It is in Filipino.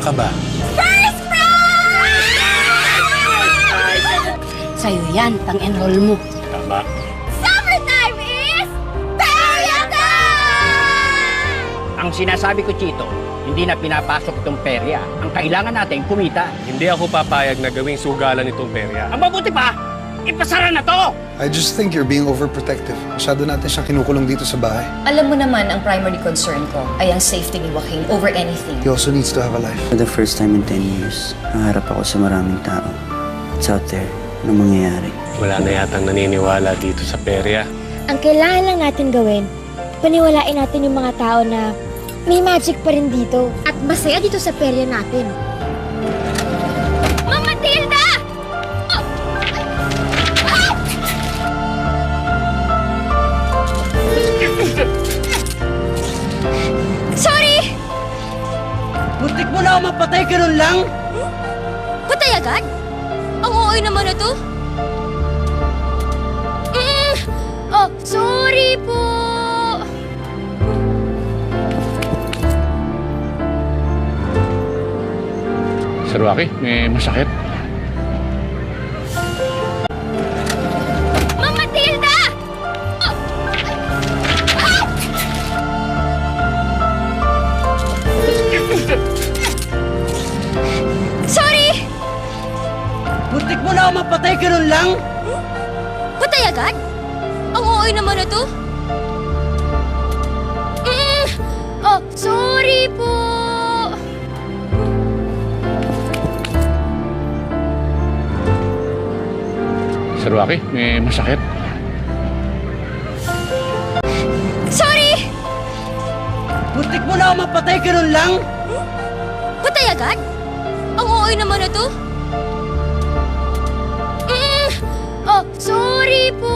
ka ba? First prize! Sa'yo yan, pang-enroll mo. Tama. Summertime is Perya time! Ang sinasabi ko, Chito, hindi na pinapasok itong perya. Ang kailangan natin, kumita. Hindi ako papayag na gawing sugalan itong perya. Ang mabuti pa, ipasara na to! I just think you're being overprotective. Masyado natin siyang kinukulong dito sa bahay. Alam mo naman, ang primary concern ko ay ang safety ni Joaquin over anything. He also needs to have a life. For the first time in 10 years, naharap ako sa maraming tao. It's out there. Anong mangyayari? Wala na yatang naniniwala dito sa perya. Ang kailangan lang natin gawin, paniwalain natin yung mga tao na may magic pa rin dito. At masaya dito sa perya natin. Ma'am Matilda! Sorry! Muntik mo na ako mapatay, ganun lang? Patay agad? Ang ooy naman na to. Oh, sorry po. Sir Rocky, may masakit? Ma'am Matilda! Sorry! Muntik mo na ako mapatay, ganun lang? Patay agad? Ang ooy naman na to. Oh, sorry po. Sir Rocky, may masakit? Sorry! Muntik mo na ako mapatay, ganun lang? Patay agad? Ang ooy naman na to. Oh, sorry po.